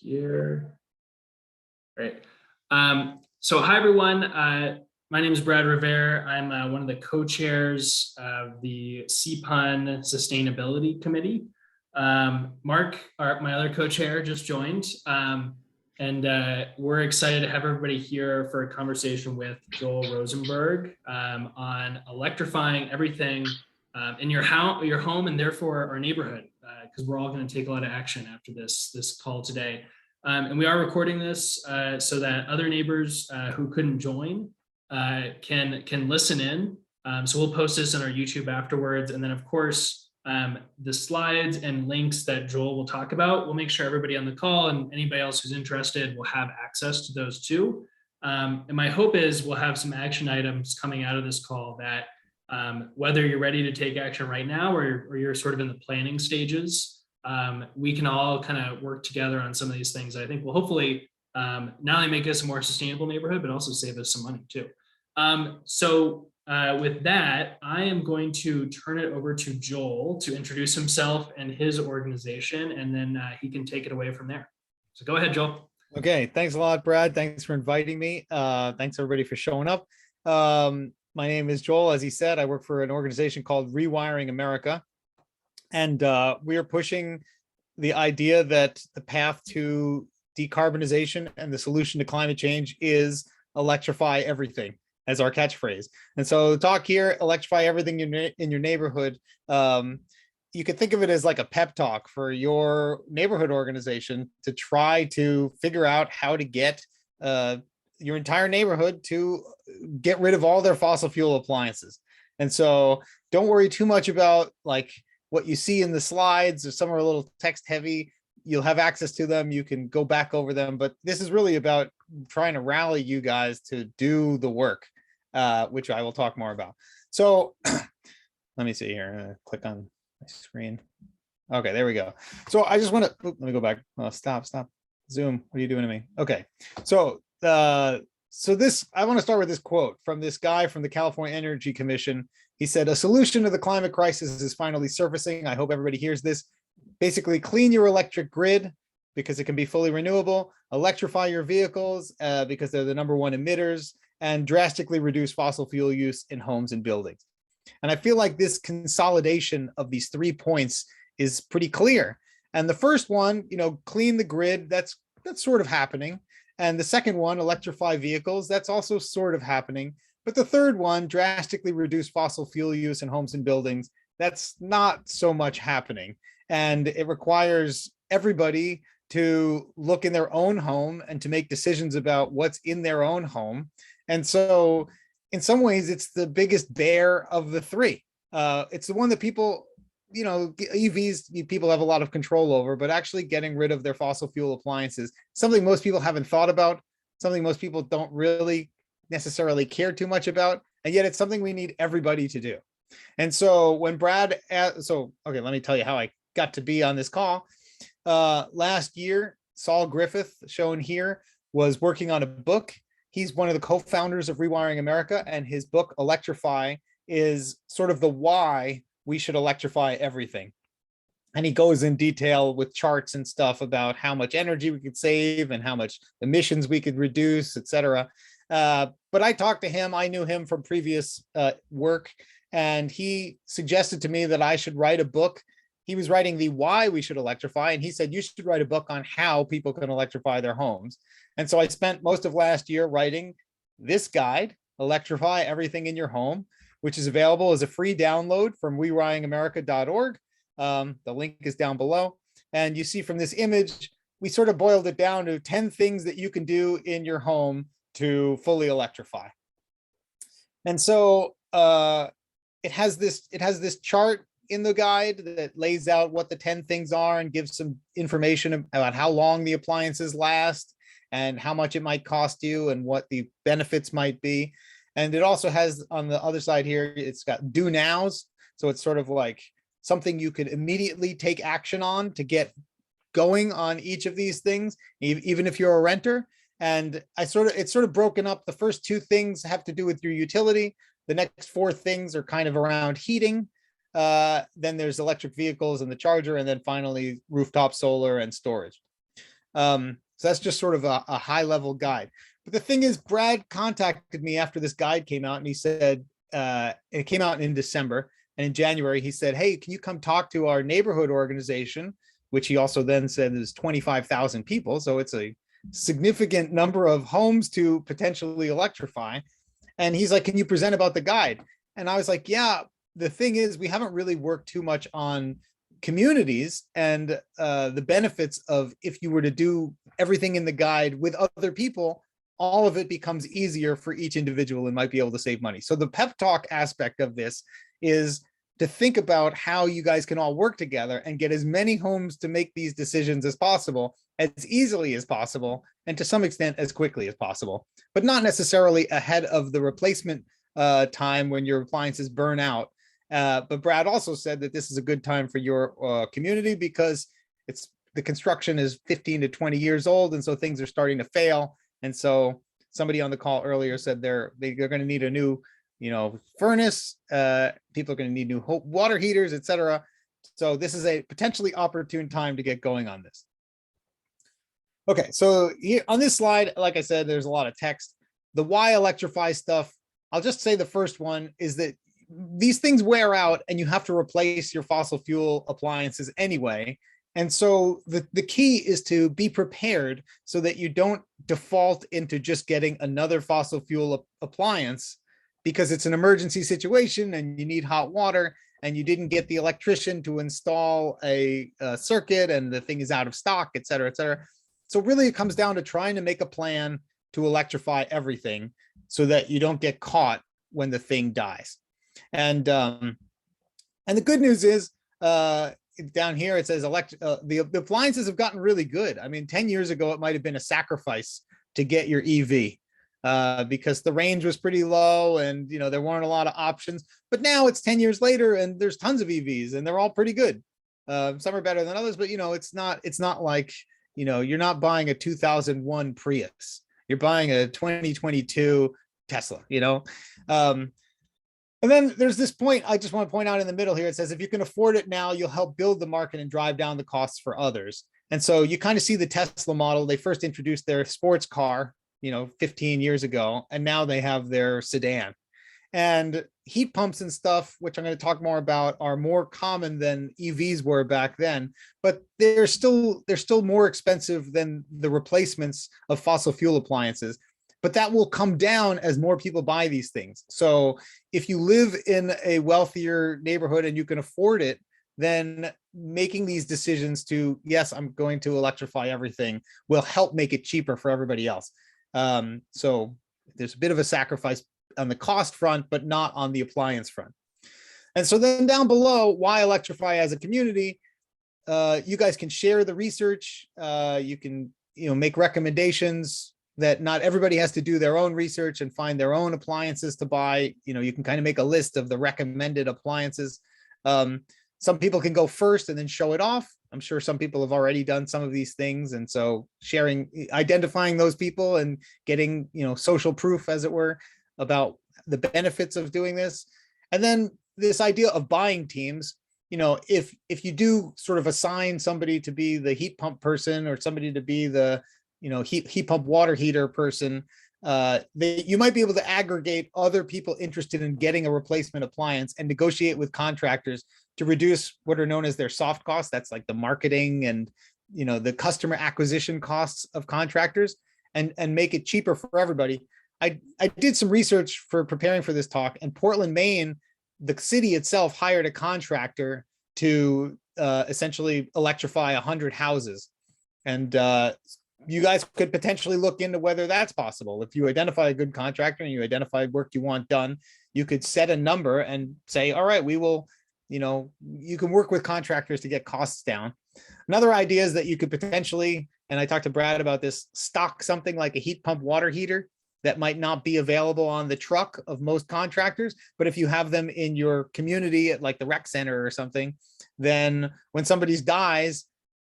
here. Great. So hi, everyone. My name is Brad Rivera. I'm one of the co-chairs of the CPUN Sustainability Committee. Mark, my other co-chair, just joined. And we're excited to have everybody here for a conversation with Joel Rosenberg on electrifying everything in your home, and therefore our neighborhood, because we're all going to take a lot of action after this call today. And we are recording this so that other neighbors who couldn't join can listen in. So we'll post this on our YouTube afterwards. And then, of course, the slides and links that Joel will talk about, we'll make sure everybody on the call and anybody else who's interested will have access to those too. And my hope is we'll have some action items coming out of this call that whether you're ready to take action right now or you're sort of in the planning stages, we can all kind of work together on some of these things. I think will hopefully not only make us a more sustainable neighborhood, but also save us some money too. With that, I am going to turn it over to Joel to introduce himself and his organization, and then he can take it away from there. So go ahead, Joel. Okay, thanks a lot, Brad. Thanks for inviting me. Thanks everybody for showing up. My name is Joel. As he said, I work for an organization called Rewiring America. And we are pushing the idea that the path to decarbonization and the solution to climate change is electrify everything as our catchphrase. And so the talk here, electrify everything in your neighborhood. You could think of it as like a pep talk for your neighborhood organization to try to figure out how to get your entire neighborhood to get rid of all their fossil fuel appliances. And so don't worry too much about like what you see in the slides, or some are a little text heavy. You'll have access to them. You can go back over them, but this is really about trying to rally you guys to do the work, which I will talk more about. So let me see here. I'm gonna click on my screen. Okay, there we go. So I just want to, let me go back. Oh, stop. Zoom, what are you doing to me? Okay, so this, I want to start with this quote from this guy from the California Energy Commission. He said, "A solution to the climate crisis is finally surfacing. I hope everybody hears this. Basically, clean your electric grid because it can be fully renewable, electrify your vehicles because they're the #1 emitters, and drastically reduce fossil fuel use in homes and buildings." And I feel like this consolidation of these 3 points is pretty clear. And the first one, clean the grid, that's sort of happening. And the second one, electrify vehicles, that's also sort of happening. But the third one, drastically reduce fossil fuel use in homes and buildings, that's not so much happening. And it requires everybody to look in their own home and to make decisions about what's in their own home. And so in some ways, it's the biggest bear of the 3. It's the one that people, EVs, people have a lot of control over, but actually getting rid of their fossil fuel appliances, something most people haven't thought about, something most people don't really necessarily care too much about, and yet it's something we need everybody to do. And so when Brad, okay, let me tell you how I got to be on this call. Last year, Saul Griffith, shown here, was working on a book. He's one of the co-founders of Rewiring America, and his book, Electrify, is sort of the why we should electrify everything. And he goes in detail with charts and stuff about how much energy we could save and how much emissions we could reduce, et cetera. But I talked to him, I knew him from previous work, and he suggested to me that I should write a book. He was writing the why we should electrify, and he said, you should write a book on how people can electrify their homes. And so I spent most of last year writing this guide, Electrify Everything in Your Home, which is available as a free download from rewiringamerica.org. The link is down below. And you see from this image, we sort of boiled it down to 10 things that you can do in your home to fully electrify. And so it has this chart in the guide that lays out what the 10 things are and gives some information about how long the appliances last and how much it might cost you and what the benefits might be. And it also has on the other side here, it's got do nows. So it's sort of like something you could immediately take action on to get going on each of these things, even if you're a renter. And it's sort of broken up. The first 2 things have to do with your utility. The next 4 things are kind of around heating. Then there's electric vehicles and the charger, and then finally rooftop solar and storage. So that's just sort of a high level guide. But the thing is, Brad contacted me after this guide came out, and he said, it came out in December, and in January he said, hey, can you come talk to our neighborhood organization, which he also then said is 25,000 people. So it's a significant number of homes to potentially electrify. And he's like, can you present about the guide? And I was like, yeah, the thing is, we haven't really worked too much on communities and the benefits of, if you were to do everything in the guide with other people, all of it becomes easier for each individual and might be able to save money. So the pep talk aspect of this is to think about how you guys can all work together and get as many homes to make these decisions as possible, as easily as possible, and to some extent as quickly as possible, but not necessarily ahead of the replacement time when your appliances burn out. But Brad also said that this is a good time for your community because the construction is 15 to 20 years old, and so things are starting to fail. And so somebody on the call earlier said they're going to need a new, furnace. People are going to need new water heaters, etc. So this is a potentially opportune time to get going on this. Okay, so here on this slide, like I said, there's a lot of text. The why electrify stuff, I'll just say the first one is that these things wear out and you have to replace your fossil fuel appliances anyway. And so the key is to be prepared so that you don't default into just getting another fossil fuel appliance because it's an emergency situation and you need hot water and you didn't get the electrician to install a circuit and the thing is out of stock, et cetera, et cetera. So really it comes down to trying to make a plan to electrify everything so that you don't get caught when the thing dies. And the good news is, down here it says the appliances have gotten really good. I mean, 10 years ago, it might have been a sacrifice to get your EV because the range was pretty low and, there weren't a lot of options. But now it's 10 years later and there's tons of EVs and they're all pretty good. Some are better than others, but, it's not like, you're not buying a 2001 Prius. You're buying a 2022 Tesla, And then there's this point I just want to point out in the middle here. It says, if you can afford it now, you'll help build the market and drive down the costs for others. And so you kind of see the Tesla model. They first introduced their sports car, 15 years ago, and now they have their sedan. And heat pumps and stuff, which I'm going to talk more about, are more common than EVs were back then, but they're still more expensive than the replacements of fossil fuel appliances. But that will come down as more people buy these things. So if you live in a wealthier neighborhood and you can afford it, then making these decisions to, yes, I'm going to electrify everything, will help make it cheaper for everybody else. So there's a bit of a sacrifice on the cost front, but not on the appliance front. And so then down below, why electrify as a community? You guys can share the research. You can make recommendations that not everybody has to do their own research and find their own appliances to buy. You can kind of make a list of the recommended appliances. Some people can go first and then show it off. I'm sure some people have already done some of these things. And so identifying those people and getting, social proof, as it were, about the benefits of doing this. And then this idea of buying teams, if you do sort of assign somebody to be the heat pump person or somebody to be the heat pump water heater person, you might be able to aggregate other people interested in getting a replacement appliance and negotiate with contractors to reduce what are known as their soft costs. That's like the marketing and the customer acquisition costs of contractors, and make it cheaper for everybody. I did some research for preparing for this talk, and Portland, Maine, the city itself hired a contractor to essentially electrify 100 houses. And you guys could potentially look into whether that's possible. If you identify a good contractor and you identify work you want done, you could set a number and say, all right, we will, you can work with contractors to get costs down. Another idea is that you could potentially, and I talked to Brad about this, stock something like a heat pump water heater that might not be available on the truck of most contractors. But if you have them in your community at like the rec center or something, then when somebody dies,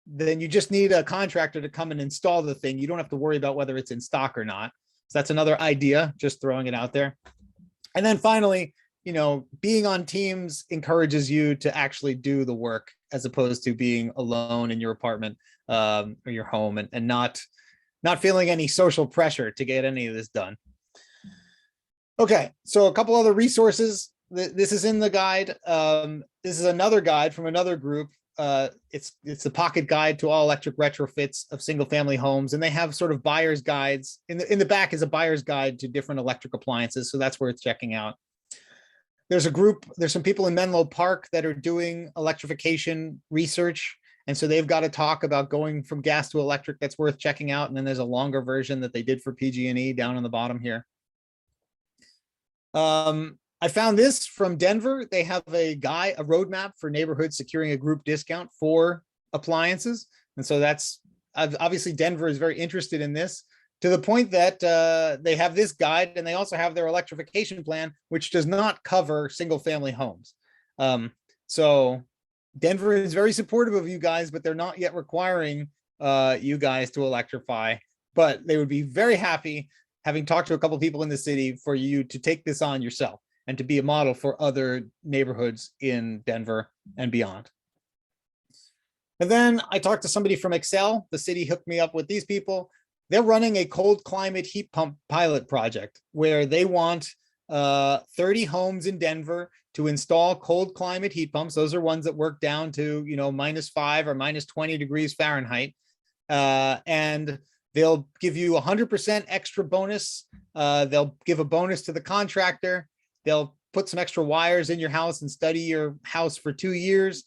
then you just need a contractor to come and install the thing. You don't have to worry about whether it's in stock or not. So that's another idea, just throwing it out there. And then finally, being on teams encourages you to actually do the work as opposed to being alone in your apartment. or your home, and not feeling any social pressure to get any of this done. Okay, so a couple other resources. This is in the guide. This is another guide from another group. It's the pocket guide to all electric retrofits of single family homes, and they have sort of buyer's guides. In the back is a buyer's guide to different electric appliances, so that's worth checking out. There's some people in Menlo Park that are doing electrification research, and so they've got a talk about going from gas to electric that's worth checking out. And then there's a longer version that they did for PG&E down on the bottom here. I found this from Denver. They have a roadmap for neighborhoods securing a group discount for appliances. And so that's obviously Denver is very interested in this, to the point that they have this guide, and they also have their electrification plan, which does not cover single family homes. So Denver is very supportive of you guys, but they're not yet requiring you guys to electrify, but they would be very happy, having talked to a couple of people in the city, for you to take this on yourself and to be a model for other neighborhoods in Denver and beyond. And then I talked to somebody from Excel. The city hooked me up with these people. They're running a cold climate heat pump pilot project where they want 30 homes in Denver to install cold climate heat pumps. Those are ones that work down to, -5 or -20 degrees Fahrenheit. And they'll give you 100% extra bonus. They'll give a bonus to the contractor. They'll put some extra wires in your house and study your house for 2 years.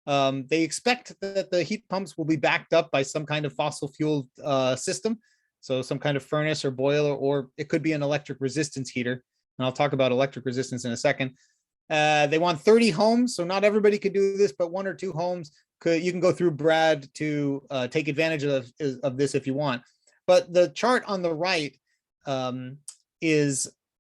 They expect that the heat pumps will be backed up by some kind of fossil fuel system. So some kind of furnace or boiler, or it could be an electric resistance heater. And I'll talk about electric resistance in a second. They want 30 homes. So not everybody could do this, but 1 or 2 homes you can go through Brad to take advantage of this if you want. But the chart on the right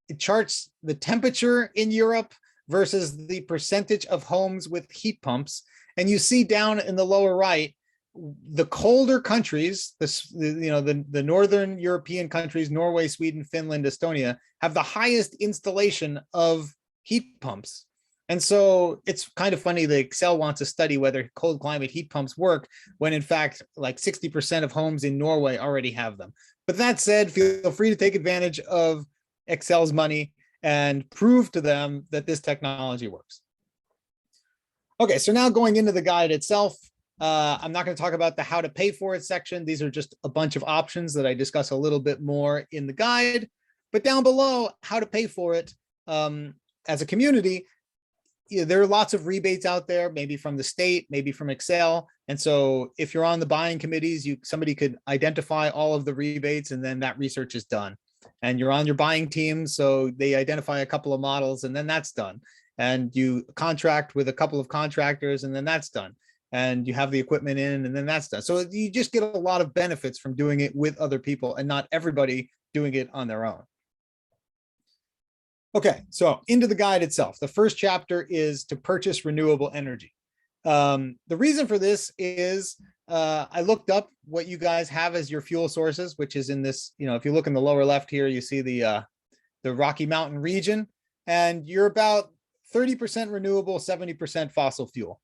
it charts the temperature in Europe versus the percentage of homes with heat pumps. And you see down in the lower right, the colder countries, the Northern European countries, Norway, Sweden, Finland, Estonia, have the highest installation of heat pumps. And so it's kind of funny that Excel wants to study whether cold climate heat pumps work, when in fact, like 60% of homes in Norway already have them. But that said, feel free to take advantage of Excel's money and prove to them that this technology works. Okay, so now going into the guide itself, I'm not going to talk about the how to pay for it section. These are just a bunch of options that I discuss a little bit more in the guide. But down below, how to pay for it as a community, there are lots of rebates out there, maybe from the state, maybe from Excel. And so if you're on the buying committees, somebody could identify all of the rebates, and then that research is done. And you're on your buying team, so they identify a couple of models, and then that's done. And you contract with a couple of contractors, and then that's done. And you have the equipment in, and then that's done. So you just get a lot of benefits from doing it with other people, and not everybody doing it on their own. Okay, so into the guide itself. The first chapter is to purchase renewable energy. The reason for this is I looked up what you guys have as your fuel sources, which is in this, if you look in the lower left here, you see the Rocky Mountain region, and you're about 30% renewable, 70% fossil fuel,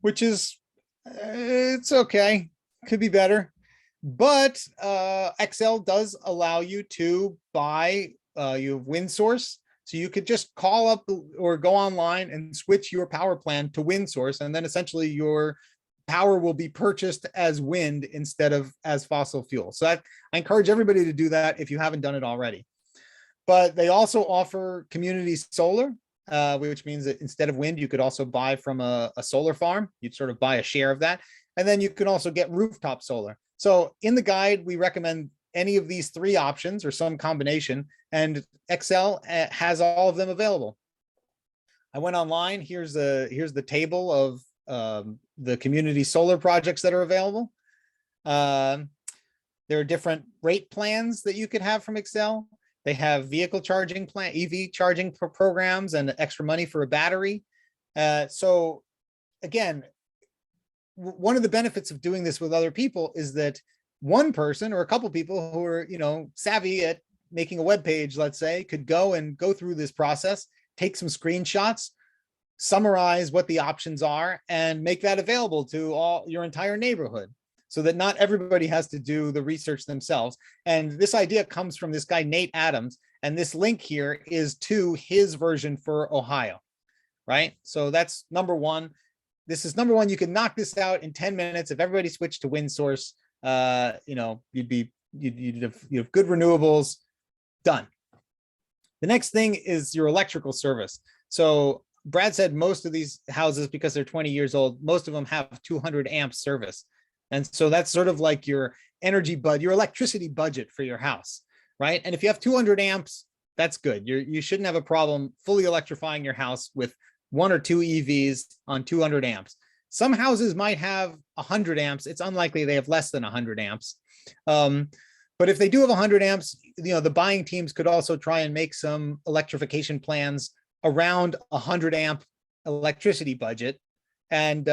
which is, it's okay, could be better. But Excel does allow you to buy you have wind source. So you could just call up or go online and switch your power plan to wind source, and then essentially your power will be purchased as wind instead of as fossil fuel. So I encourage everybody to do that if you haven't done it already. But they also offer community solar, which means that instead of wind, you could also buy from a solar farm. You'd sort of buy a share of that. And then you can also get rooftop solar. So in the guide, we recommend any of these 3 options or some combination, and Excel has all of them available. I went online. Here's the table of the community solar projects that are available. There are different rate plans that you could have from Excel. They have vehicle charging plan, EV charging programs, and extra money for a battery. So again, one of the benefits of doing this with other people is that one person or a couple people who are, savvy at making a web page, let's say, could go through this process, take some screenshots, summarize what the options are, and make that available to your entire neighborhood. so that not everybody has to do the research themselves. And this idea comes from this guy, Nate Adams. And this link here is to his version for Ohio, right? So that's number one. This is number one. You can knock this out in 10 minutes. If everybody switched to wind source, you'd have good renewables, done. The next thing is your electrical service. So Brad said most of these houses, because they're 20 years old, most of them have 200 amp service. And so that's sort of like your energy budget, your electricity budget for your house, right? And if you have 200 amps, that's good. You shouldn't have a problem fully electrifying your house with 1 or 2 EVs on 200 amps. Some houses might have 100 amps. It's unlikely they have less than 100 amps. But if they do have 100 amps, the buying teams could also try and make some electrification plans around 100 amp electricity budget. And,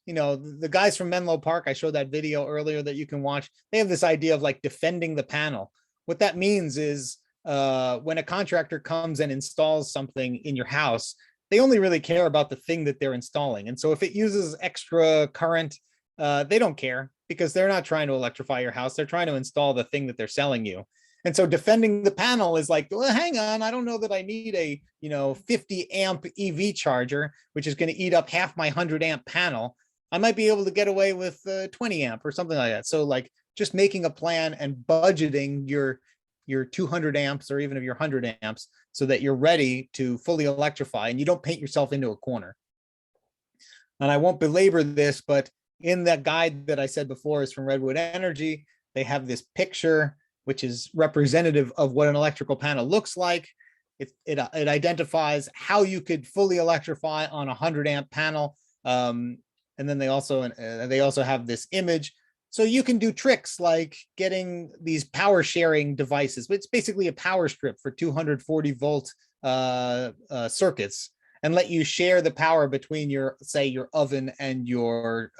the guys from Menlo Park, I showed that video earlier that you can watch. They have this idea of like defending the panel. What that means is when a contractor comes and installs something in your house, they only really care about the thing that they're installing. And so if it uses extra current, they don't care, because they're not trying to electrify your house. They're trying to install the thing that they're selling you. And so defending the panel is like, well, hang on, I don't know that I need a 50 amp EV charger, which is going to eat up half my 100 amp panel. I might be able to get away with 20 amp or something like that. So like just making a plan and budgeting your 200 amps or even of your 100 amps so that you're ready to fully electrify and you don't paint yourself into a corner. And I won't belabor this, but in that guide that I said before is from Redwood Energy, they have this picture, which is representative of what an electrical panel looks like. It identifies how you could fully electrify on a 100 amp panel. And then they also have this image. So you can do tricks like getting these power sharing devices. It's basically a power strip for 240 volt circuits, and let you share the power between your oven and your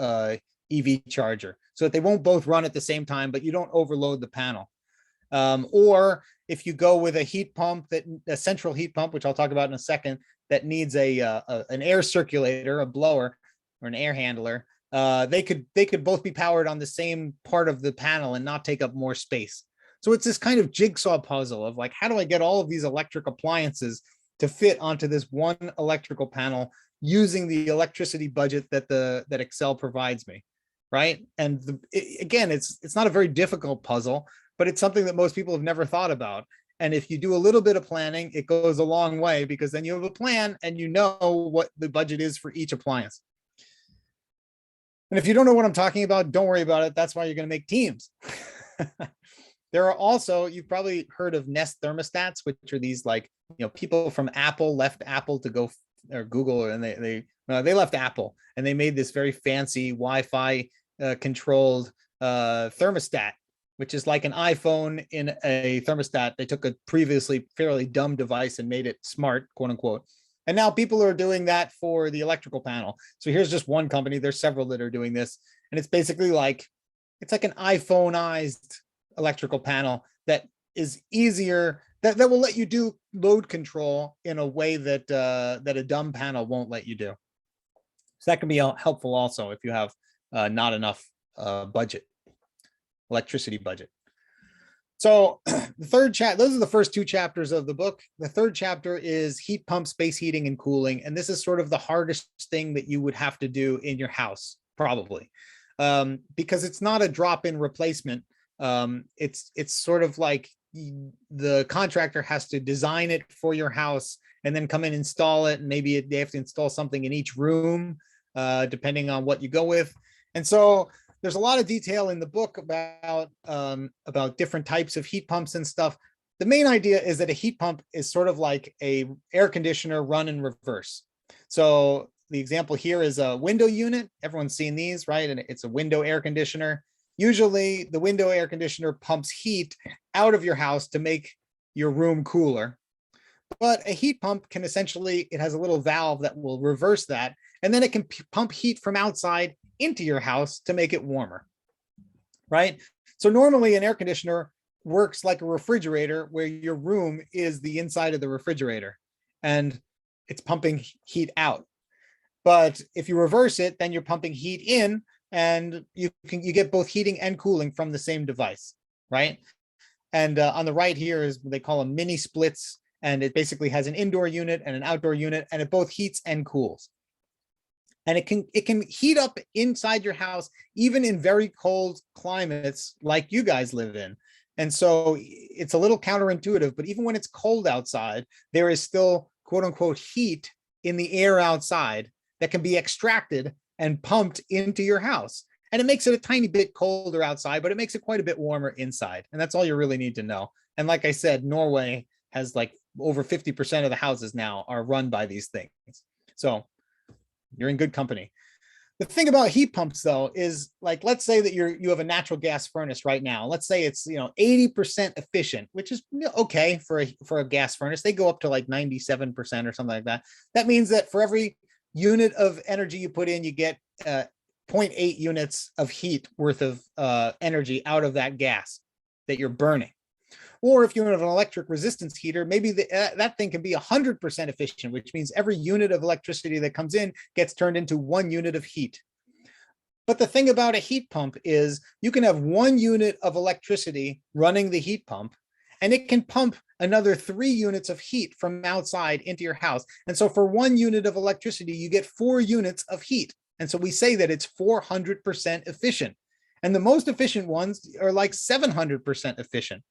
EV charger, so that they won't both run at the same time, but you don't overload the panel. Or if you go with a heat pump, a central heat pump, which I'll talk about in a second, that needs an air circulator, a blower, or an air handler, they could both be powered on the same part of the panel and not take up more space. So it's this kind of jigsaw puzzle of like, how do I get all of these electric appliances to fit onto this one electrical panel using the electricity budget that Excel provides me, right? And again, it's not a very difficult puzzle, but it's something that most people have never thought about. And if you do a little bit of planning, it goes a long way, because then you have a plan and you know what the budget is for each appliance. And if you don't know what I'm talking about, don't worry about it. That's why you're going to make teams. There are also, you've probably heard of Nest thermostats, which are these like, people from Apple left Apple to go, or Google, and they left Apple and they made this very fancy Wi-Fi controlled thermostat, which is like an iPhone in a thermostat. They took a previously fairly dumb device and made it smart, quote unquote. And now people are doing that for the electrical panel. So here's just one company. There's several that are doing this. And it's basically like, it's like an iPhoneized electrical panel that is easier, that will let you do load control in a way that a dumb panel won't let you do. So that can be helpful also if you have not enough electricity budget. So the third those are the first 2 chapters of the book. The third chapter is heat pump, space heating, and cooling. And this is sort of the hardest thing that you would have to do in your house, probably, because it's not a drop-in replacement. It's sort of like the contractor has to design it for your house and then come in and install it. And maybe they have to install something in each room, depending on what you go with. And so there's a lot of detail in the book about different types of heat pumps and stuff. The main idea is that a heat pump is sort of like a air conditioner run in reverse. So the example here is a window unit. Everyone's seen these, right? And it's a window air conditioner. Usually the window air conditioner pumps heat out of your house to make your room cooler. But a heat pump can essentially, it has a little valve that will reverse that. And then it can pump heat from outside into your house to make it warmer, right? So normally an air conditioner works like a refrigerator, where your room is the inside of the refrigerator and it's pumping heat out. But if you reverse it, then you're pumping heat in, and you get both heating and cooling from the same device, right? And on the right here is what they call them mini splits, and it basically has an indoor unit and an outdoor unit, and it both heats and cools. And it can heat up inside your house, even in very cold climates like you guys live in. And so it's a little counterintuitive, but even when it's cold outside, there is still quote unquote heat in the air outside that can be extracted and pumped into your house. And it makes it a tiny bit colder outside, but it makes it quite a bit warmer inside. And that's all you really need to know. And like I said, Norway has like over 50% of the houses now are run by these things. So you're in good company. The thing about heat pumps though is, like, let's say that you have a natural gas furnace right now. Let's say it's 80% efficient, which is okay for a gas furnace. They go up to like 97% or something like that. That means that for every unit of energy you put in, you get 0.8 units of heat worth of energy out of that gas that you're burning. Or if you have an electric resistance heater, maybe that thing can be 100% efficient, which means every unit of electricity that comes in gets turned into 1 unit of heat. But the thing about a heat pump is you can have 1 unit of electricity running the heat pump, and it can pump another 3 units of heat from outside into your house. And so for 1 unit of electricity, you get 4 units of heat. And so we say that it's 400% efficient. And the most efficient ones are like 700% efficient.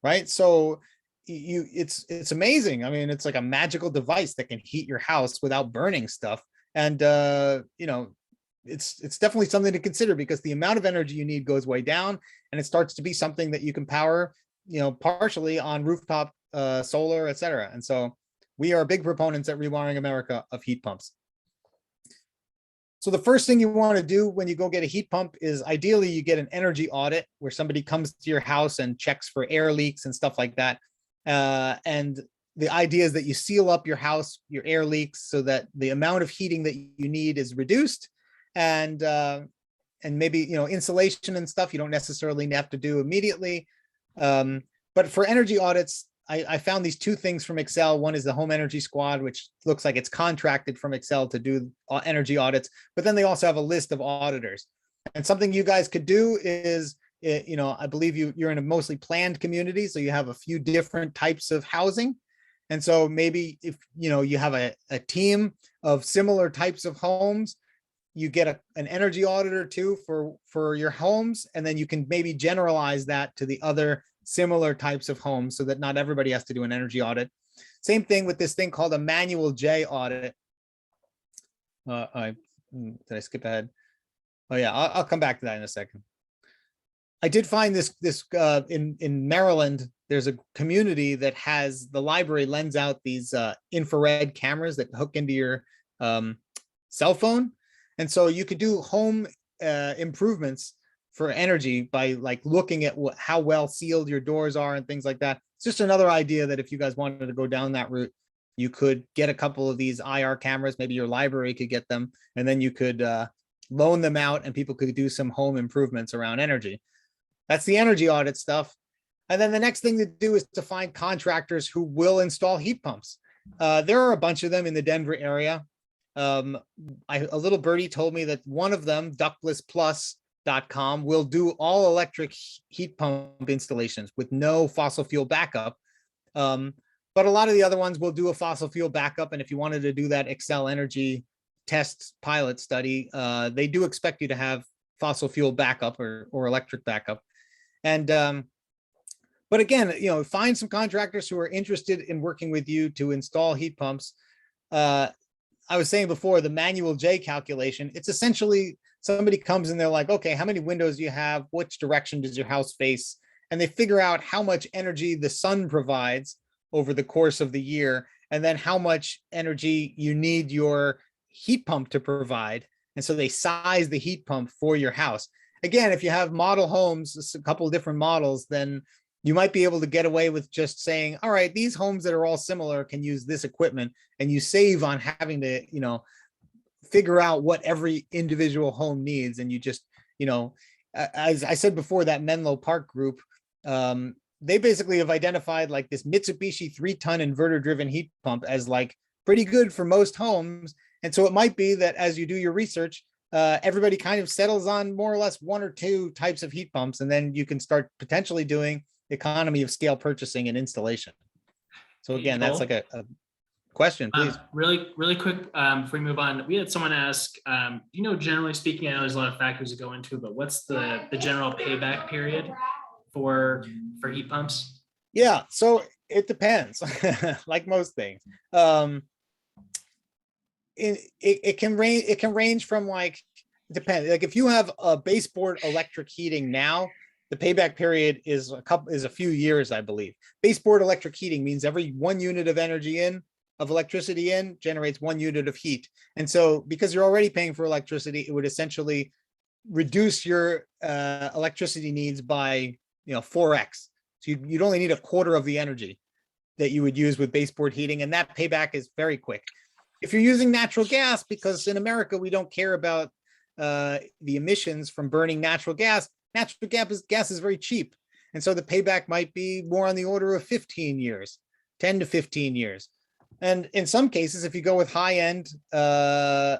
Right. So it's amazing. I mean, it's like a magical device that can heat your house without burning stuff. And, it's definitely something to consider, because the amount of energy you need goes way down, and it starts to be something that you can power, partially on rooftop solar, et cetera. And so we are big proponents at Rewiring America of heat pumps. So the first thing you want to do when you go get a heat pump is ideally you get an energy audit where somebody comes to your house and checks for air leaks and stuff like that. And the idea is that you seal up your house, your air leaks, so that the amount of heating that you need is reduced. And maybe, insulation and stuff you don't necessarily have to do immediately. But for energy audits, I found these 2 things from Excel. One is the Home Energy Squad, which looks like it's contracted from Excel to do energy audits, but then they also have a list of auditors. And something you guys could do is, I believe you're in a mostly planned community, so you have a few different types of housing. And so maybe if, you have a team of similar types of homes, you get an energy auditor too for your homes, and then you can maybe generalize that to the other similar types of homes so that not everybody has to do an energy audit. Same thing with this thing called a manual J audit. Did I skip ahead? Oh yeah, I'll come back to that in a second. I did find this in Maryland. There's a community that has, the library lends out these infrared cameras that hook into your cell phone. And so you could do home improvements for energy by like looking at how well sealed your doors are and things like that. It's just another idea that if you guys wanted to go down that route, you could get a couple of these IR cameras. Maybe your library could get them, and then you could loan them out and people could do some home improvements around energy. That's the energy audit stuff. And then the next thing to do is to find contractors who will install heat pumps. There are a bunch of them in the Denver area. A little birdie told me that one of them, ductlessplus.com, will do all electric heat pump installations with no fossil fuel backup. But a lot of the other ones will do a fossil fuel backup. And if you wanted to do that Excel energy test pilot study, they do expect you to have fossil fuel backup or electric backup. And but again, find some contractors who are interested in working with you to install heat pumps. I was saying before, the manual J calculation, it's essentially somebody comes and they're like, okay, how many windows do you have? Which direction does your house face? And they figure out how much energy the sun provides over the course of the year, and then how much energy you need your heat pump to provide. And so they size the heat pump for your house. Again, if you have model homes, a couple of different models, then you might be able to get away with just saying, all right, these homes that are all similar can use this equipment, and you save on having to, figure out what every individual home needs. And you just, as I said before, that Menlo Park group, they basically have identified like this Mitsubishi 3-ton inverter driven heat pump as like pretty good for most homes. And so it might be that as you do your research, everybody kind of settles on more or less one or two types of heat pumps, and then you can start potentially doing economy of scale purchasing and installation. So Hey, again, that's Joel. like a question, please. Really quick, before we move on, we had someone ask, generally speaking, I know there's a lot of factors to go into, but what's the general payback period for heat pumps? Yeah, so it depends, like most things. It can range from like, depend, like if you have a baseboard electric heating now, the payback period is a few years, I believe. Baseboard electric heating means every 1 unit of energy of electricity generates 1 unit of heat. And so because you're already paying for electricity, it would essentially reduce your electricity needs by 4x. So you'd only need a quarter of the energy that you would use with baseboard heating, and that payback is very quick. If you're using natural gas, because in America we don't care about the emissions from burning natural gas is very cheap, and so the payback might be more on the order of 15 years, 10 to 15 years. And in some cases, if you go with high-end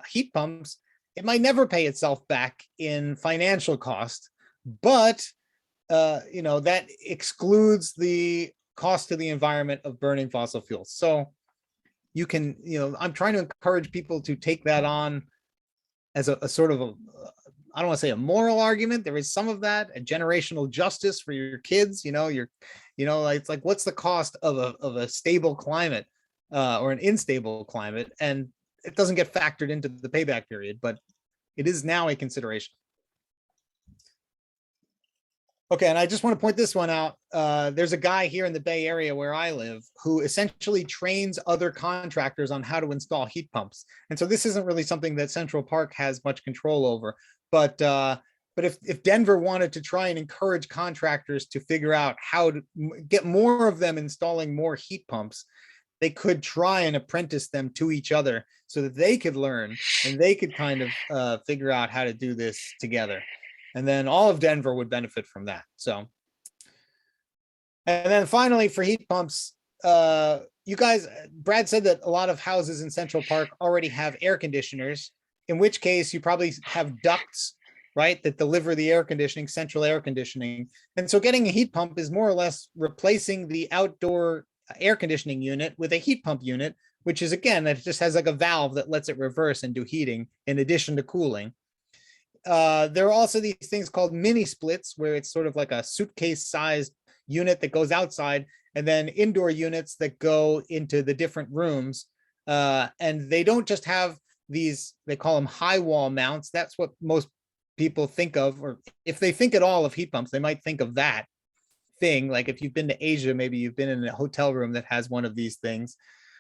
heat pumps, it might never pay itself back in financial cost, but that excludes the cost to the environment of burning fossil fuels. So you can, I'm trying to encourage people to take that on as a sort of I don't want to say a moral argument. There is some of that, a generational justice for your kids. It's like, what's the cost of a stable climate or an unstable climate? And it doesn't get factored into the payback period, but it is now a consideration. Okay, and I just want to point this one out. There's a guy here in the Bay Area where I live who essentially trains other contractors on how to install heat pumps. And so this isn't really something that Central Park has much control over. But if Denver wanted to try and encourage contractors to figure out how to get more of them installing more heat pumps, they could try and apprentice them to each other so that they could learn and they could kind of figure out how to do this together. And then all of Denver would benefit from that. So, and then finally for heat pumps, you guys, Brad said that a lot of houses in Central Park already have air conditioners, in which case you probably have ducts, right, that deliver the air conditioning, central air conditioning. And so getting a heat pump is more or less replacing the outdoor air conditioning unit with a heat pump unit, which is, again, it just has like a valve that lets it reverse and do heating in addition to cooling. There are also these things called mini splits, where it's sort of like a suitcase sized unit that goes outside, and then indoor units that go into the different rooms. And they don't just have these, they call them high wall mounts. That's what most people think of, or if they think at all of heat pumps, they might think of that thing. Like if you've been to Asia, maybe you've been in a hotel room that has one of these things.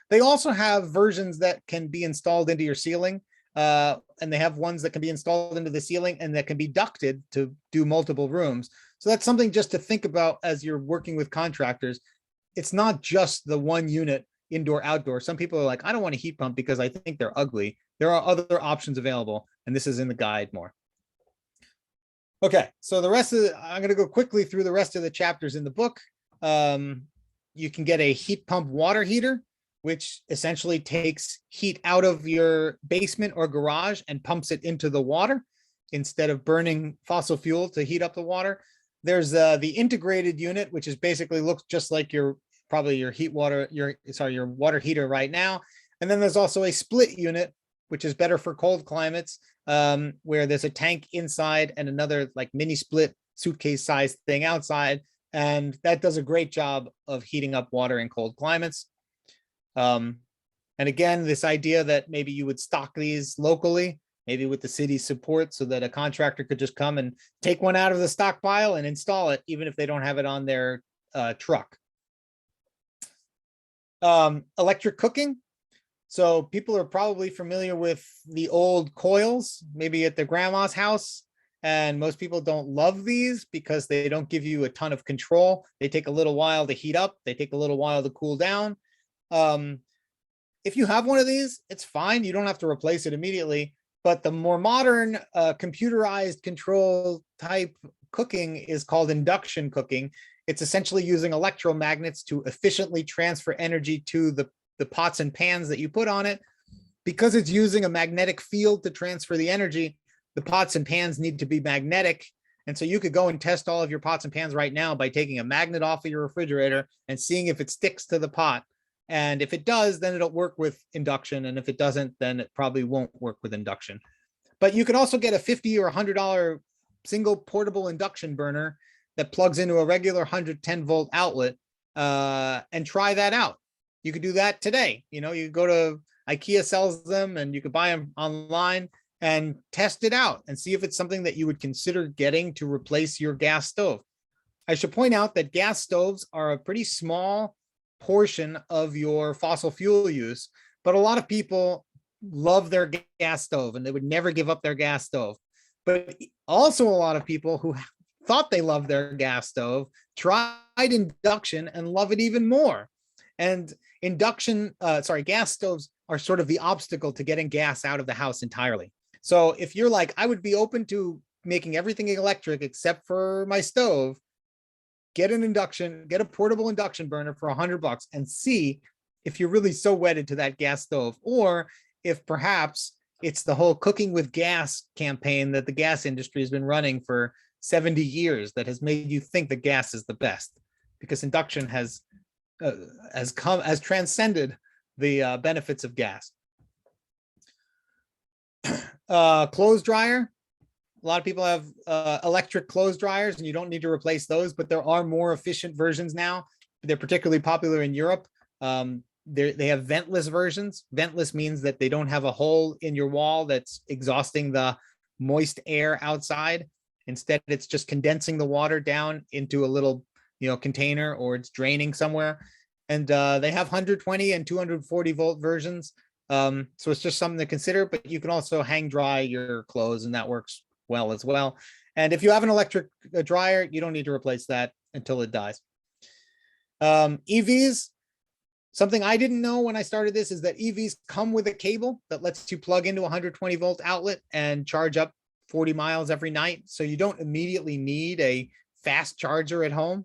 They also have versions that can be installed into your ceiling. And they have ones that can be installed into the ceiling and that can be ducted to do multiple rooms. So that's something just to think about as you're working with contractors. It's not just the one unit indoor outdoor. Some people are like, I don't want a heat pump because I think they're ugly. There are other options available, and this is in the guide more. Okay, so I'm going to go quickly through the rest of the chapters in the book. You can get a heat pump water heater, which essentially takes heat out of your basement or garage and pumps it into the water instead of burning fossil fuel to heat up the water. There's the integrated unit, which is basically looks just like your water heater right now. And then there's also a split unit, which is better for cold climates, where there's a tank inside and another like mini split suitcase sized thing outside. And that does a great job of heating up water in cold climates. And again, this idea that maybe you would stock these locally, maybe with the city's support, so that a contractor could just come and take one out of the stockpile and install it, even if they don't have it on their truck. Electric cooking. So people are probably familiar with the old coils, maybe at their grandma's house. And most people don't love these because they don't give you a ton of control. They take a little while to heat up. They take a little while to cool down. If you have one of these, it's fine. You don't have to replace it immediately. But the more modern computerized control type cooking is called induction cooking. It's essentially using electromagnets to efficiently transfer energy to the pots and pans that you put on it. Because it's using a magnetic field to transfer the energy, the pots and pans need to be magnetic. And so you could go and test all of your pots and pans right now by taking a magnet off of your refrigerator and seeing if it sticks to the pot. And if it does, then it'll work with induction. And if it doesn't, then it probably won't work with induction. But you can also get a $50 or $100 single portable induction burner that plugs into a regular 110 volt outlet, and try that out. You could do that today. You know, you go to IKEA, sells them, and you could buy them online and test it out and see if it's something that you would consider getting to replace your gas stove. I should point out that gas stoves are a pretty small portion of your fossil fuel use, but a lot of people love their gas stove and they would never give up their gas stove. But also a lot of people who thought they loved their gas stove tried induction and love it even more. And gas stoves are sort of the obstacle to getting gas out of the house entirely. So if you're like, I would be open to making everything electric except for my stove, get a portable induction burner for $100 and see if you're really so wedded to that gas stove, or if perhaps it's the whole cooking with gas campaign that the gas industry has been running for 70 years that has made you think that gas is the best, because induction has transcended the benefits of gas. Clothes dryer. A lot of people have electric clothes dryers and you don't need to replace those, but there are more efficient versions now. They're particularly popular in Europe. They have ventless versions. Ventless means that they don't have a hole in your wall that's exhausting the moist air outside. Instead, it's just condensing the water down into a little, container, or it's draining somewhere. And they have 120 and 240 volt versions. So it's just something to consider, but you can also hang dry your clothes and that works well as well. And if you have an electric dryer, you don't need to replace that until it dies. EVs, something I didn't know when I started this is that EVs come with a cable that lets you plug into a 120 volt outlet and charge up 40 miles every night. So you don't immediately need a fast charger at home.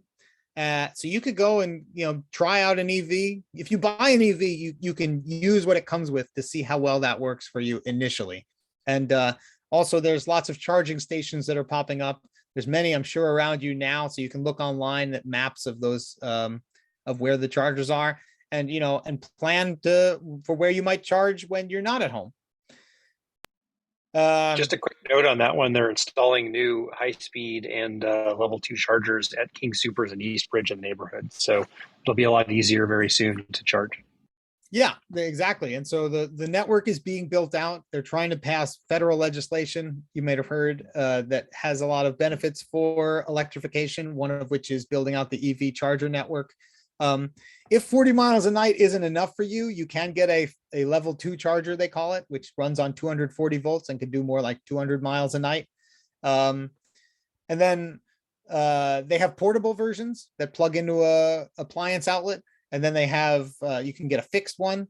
So you could go and, try out an EV. If you buy an EV, you can use what it comes with to see how well that works for you initially. And also there's lots of charging stations that are popping up. There's many, I'm sure, around you now. So you can look online at maps of those, of where the chargers are, and, and plan for where you might charge when you're not at home. Just a quick note on that one. They're installing new high-speed and level 2 chargers at King Soopers and Eastbridge in the neighborhood. So it'll be a lot easier very soon to charge. Yeah, exactly. And so the network is being built out. They're trying to pass federal legislation, you might have heard, that has a lot of benefits for electrification, one of which is building out the EV charger network. If 40 miles a night isn't enough for you, you can get a level 2 charger, they call it, which runs on 240 volts and can do more like 200 miles a night. And then they have portable versions that plug into a appliance outlet. And then they have, you can get a fixed one.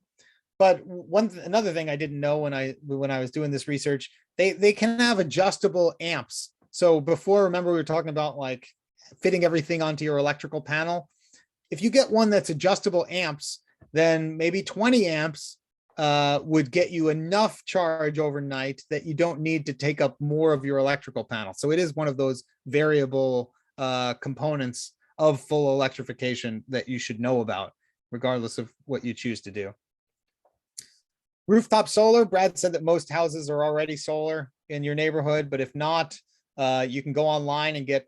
But another thing I didn't know when I was doing this research, they can have adjustable amps. So before, remember we were talking about like fitting everything onto your electrical panel. If you get one that's adjustable amps, then maybe 20 amps would get you enough charge overnight that you don't need to take up more of your electrical panel. So it is one of those variable components of full electrification that you should know about, regardless of what you choose to do. Rooftop solar, Brad said that most houses are already solar in your neighborhood, but if not, you can go online and get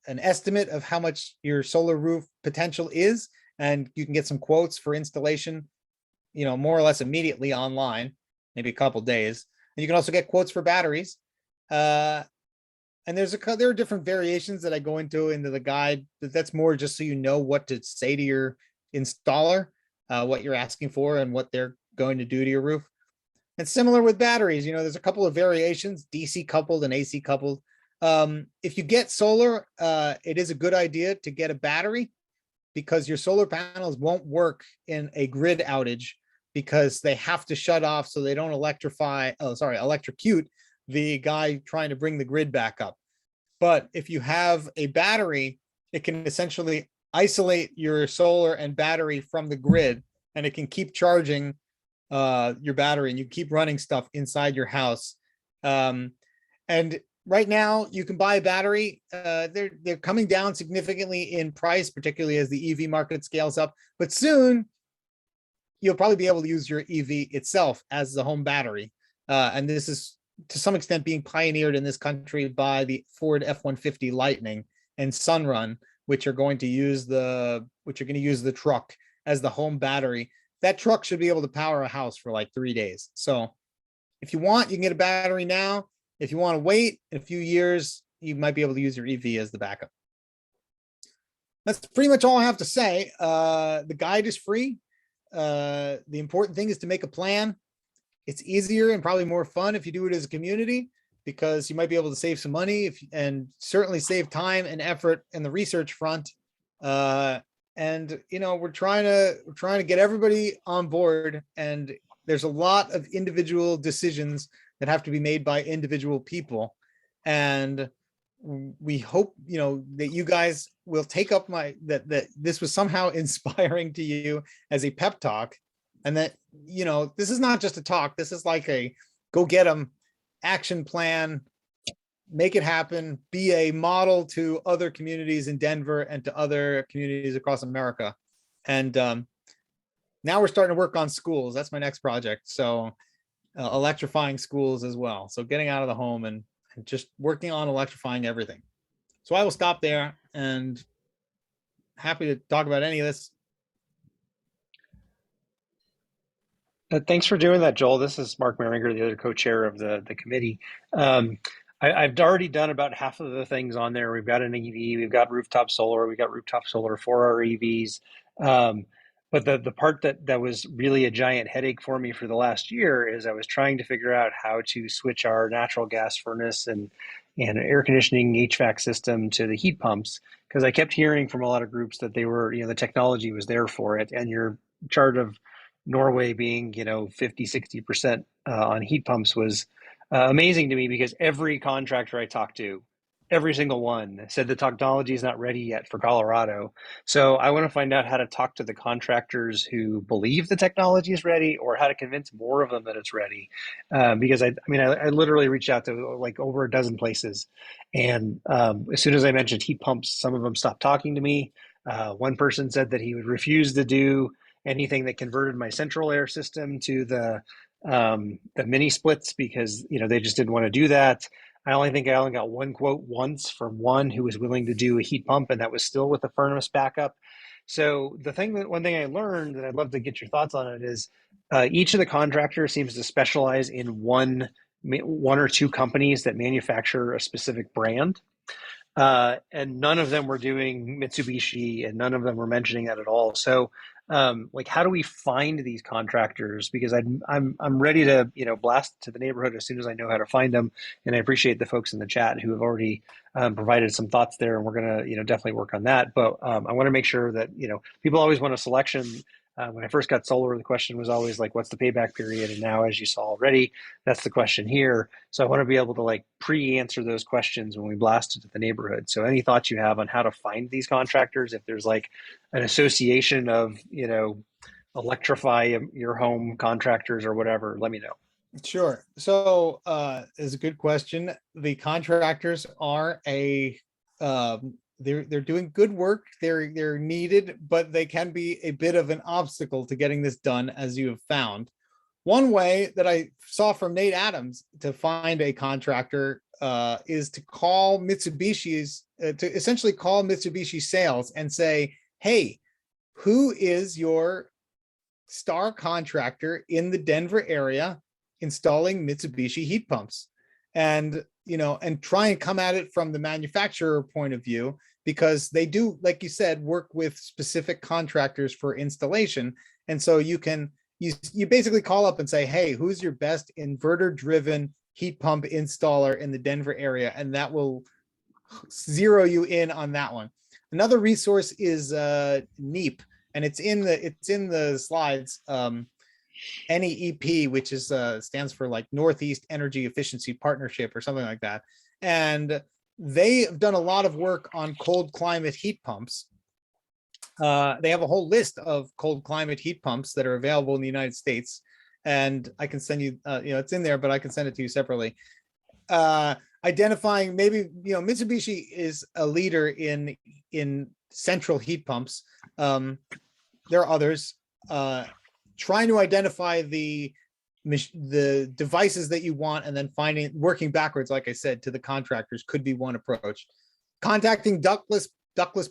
an estimate of how much your solar roof potential is, and you can get some quotes for installation, more or less immediately online, maybe a couple days. And you can also get quotes for batteries. And there are different variations that I go into the guide, but that's more just so you know what to say to your installer, what you're asking for and what they're going to do to your roof. And similar with batteries, there's a couple of variations, DC coupled and AC coupled. If you get solar, it is a good idea to get a battery, because your solar panels won't work in a grid outage because they have to shut off so they don't electrocute the guy trying to bring the grid back up. But if you have a battery, it can essentially isolate your solar and battery from the grid, and it can keep charging your battery, and you keep running stuff inside your house. And And right now you can buy a battery. They're coming down significantly in price, particularly as the EV market scales up. But soon you'll probably be able to use your EV itself as the home battery. And this is to some extent being pioneered in this country by the Ford F-150 Lightning and Sunrun, which are going to use the truck as the home battery. That truck should be able to power a house for like 3 days. So if you want, you can get a battery now. If you want to wait a few years, you might be able to use your EV as the backup. That's pretty much all I have to say. The guide is free. The important thing is to make a plan. It's easier and probably more fun if you do it as a community, because you might be able to save some money and certainly save time and effort in the research front. And we're trying to get everybody on board, and there's a lot of individual decisions that have to be made by individual people. And we hope, that you guys will take up that this was somehow inspiring to you as a pep talk, and that, this is not just a talk. This is like a go get them action plan, make it happen, be a model to other communities in Denver and to other communities across America. And now we're starting to work on schools. That's my next project. So electrifying schools as well. So getting out of the home and just working on electrifying everything. So I will stop there, and happy to talk about any of this. Thanks for doing that, Joel. This is Mark Maringer, the other co-chair of the committee. I've already done about half of the things on there. We've got an EV, we've got rooftop solar, we've got rooftop solar for our EVs. But the part that was really a giant headache for me for the last year is I was trying to figure out how to switch our natural gas furnace and air conditioning HVAC system to the heat pumps, because I kept hearing from a lot of groups that they were, the technology was there for it. And your chart of Norway being, 50, 60% on heat pumps was amazing to me, because every contractor I talked to, every single one said the technology is not ready yet for Colorado. So I want to find out how to talk to the contractors who believe the technology is ready, or how to convince more of them that it's ready. Because I literally reached out to like over a dozen places. And as soon as I mentioned heat pumps, some of them stopped talking to me. One person said that he would refuse to do anything that converted my central air system to the mini splits, because they just didn't want to do that. I only got one quote once from one who was willing to do a heat pump, and that was still with the furnace backup. So one thing I learned that I'd love to get your thoughts on it is each of the contractors seems to specialize in one or two companies that manufacture a specific brand. And none of them were doing Mitsubishi, and none of them were mentioning that at all. So, how do we find these contractors? Because I'm ready to blast to the neighborhood as soon as I know how to find them. And I appreciate the folks in the chat who have already provided some thoughts there, and we're gonna definitely work on that. But I want to make sure that people always want a selection. When I first got solar, the question was always like, what's the payback period? And now, as you saw already, that's the question here. So I want to be able to pre-answer those questions when we blast it to the neighborhood. So any thoughts you have on how to find these contractors, if there's an association of, electrify your home contractors or whatever, let me know. Sure. So is a good question. The contractors are they're doing good work. They're needed, but they can be a bit of an obstacle to getting this done, as you have found. One way that I saw from Nate Adams to find a contractor is to call Mitsubishi's, to essentially call Mitsubishi sales and say, hey, who is your star contractor in the Denver area installing Mitsubishi heat pumps? And and try and come at it from the manufacturer point of view, because they do, like you said, work with specific contractors for installation. And so you basically call up and say, hey, who's your best inverter driven heat pump installer in the Denver area? And that will zero you in on that one. Another resource is NEEP, and it's in the slides. NEEP, which is stands for Northeast Energy Efficiency Partnership or something like that. And they've done a lot of work on cold climate heat pumps. They have a whole list of cold climate heat pumps that are available in the United States. And I can send you, it's in there, but I can send it to you separately. identifying maybe, Mitsubishi is a leader in central heat pumps. There are others. Trying to identify the devices that you want and then working backwards, like I said, to the contractors could be one approach. Contacting Ductless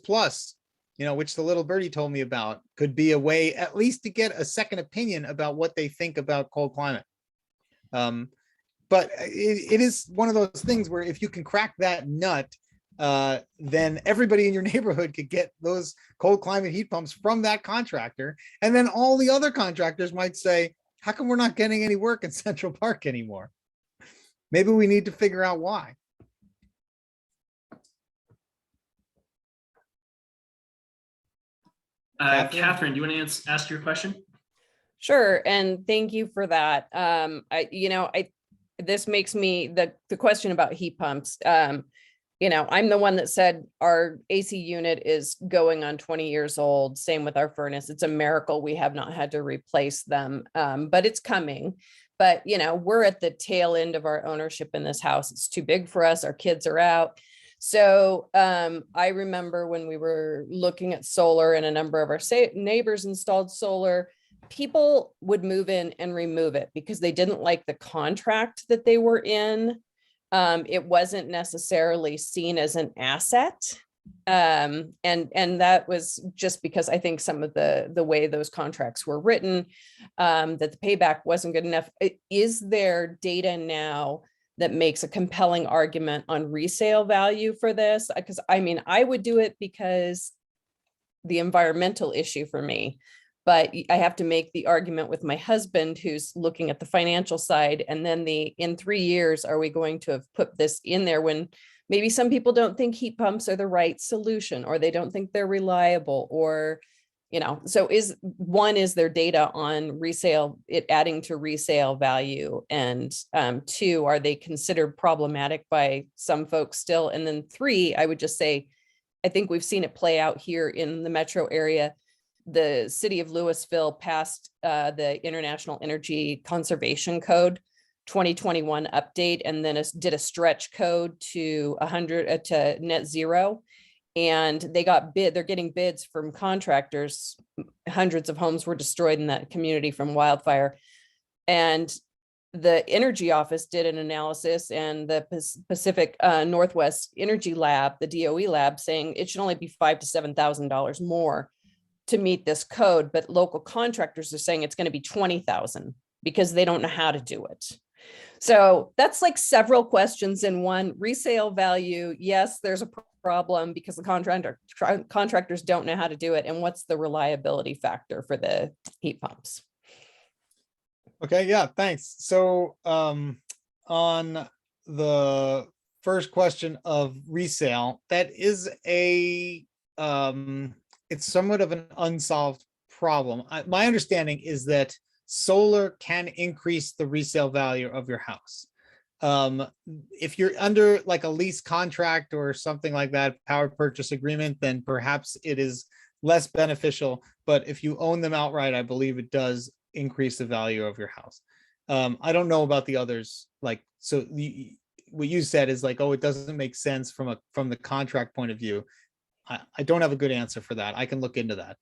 Plus, which the little birdie told me about, could be a way at least to get a second opinion about what they think about cold climate. But it is one of those things where if you can crack that nut, then everybody in your neighborhood could get those cold climate heat pumps from that contractor. And then all the other contractors might say, how come we're not getting any work in Central Park anymore? Maybe we need to figure out why. Catherine, do you want to ask your question? Sure, and thank you for that. This makes me the question about heat pumps. I'm the one that said our AC unit is going on 20 years old. Same with our furnace. It's a miracle we have not had to replace them, but it's coming. But, we're at the tail end of our ownership in this house. It's too big for us. Our kids are out. So I remember when we were looking at solar and a number of our neighbors installed solar, people would move in and remove it because they didn't like the contract that they were in. It wasn't necessarily seen as an asset. And that was just because I think some of the way those contracts were written, that the payback wasn't good enough. Is there data now that makes a compelling argument on resale value for this? Because I would do it because the environmental issue for me, but I have to make the argument with my husband who's looking at the financial side. And then in 3 years, are we going to have put this in there when maybe some people don't think heat pumps are the right solution, or they don't think they're reliable, or, so is there data on resale, it adding to resale value? And 2, are they considered problematic by some folks still? And then 3, I would just say, I think we've seen it play out here in the metro area. The city of Louisville passed the International Energy Conservation Code 2021 update, and then did a stretch code to 100 to net zero. And they're getting bids from contractors. Hundreds of homes were destroyed in that community from wildfire. And the Energy Office did an analysis, and the Pacific Northwest Energy Lab, the DOE lab, saying it should only be $5,000 to $7,000 more to meet this code. But local contractors are saying it's going to be 20,000 because they don't know how to do it. So that's like several questions in one. Resale value, yes, there's a problem because the contractors don't know how to do it. And what's the reliability factor for the heat pumps? Okay, yeah, thanks. So on the first question of resale, that is it's somewhat of an unsolved problem. My understanding is that solar can increase the resale value of your house. If you're under like a lease contract or something like that, power purchase agreement, then perhaps it is less beneficial. But if you own them outright, I believe it does increase the value of your house. I don't know about the others. Like, so what you said is like, oh, it doesn't make sense from the contract point of view. I don't have a good answer for that. I can look into that.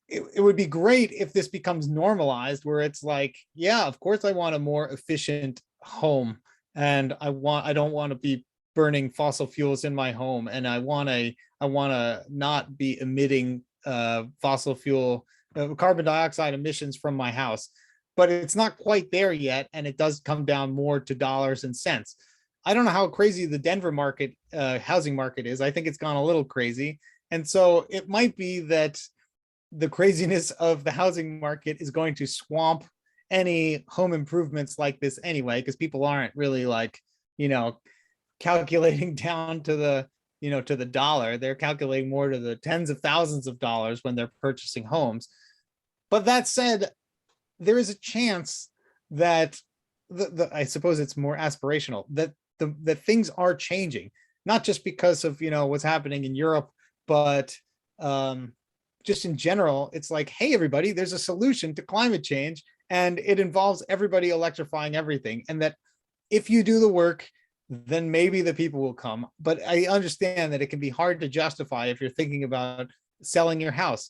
It would be great if this becomes normalized, where it's like, yeah, of course I want a more efficient home, and I don't want to be burning fossil fuels in my home, and I want to not be emitting fossil fuel carbon dioxide emissions from my house. But it's not quite there yet, and it does come down more to dollars and cents. I don't know how crazy the Denver market, housing market is. I think it's gone a little crazy. And so it might be that the craziness of the housing market is going to swamp any home improvements like this anyway, because people aren't really like, calculating down to the dollar. They're calculating more to the tens of thousands of dollars when they're purchasing homes. But that said, there is a chance that I suppose it's more aspirational, that things are changing, not just because of what's happening in Europe, but just in general. It's like, hey, everybody, there's a solution to climate change, and it involves everybody electrifying everything. And that if you do the work, then maybe the people will come. But I understand that it can be hard to justify if you're thinking about selling your house.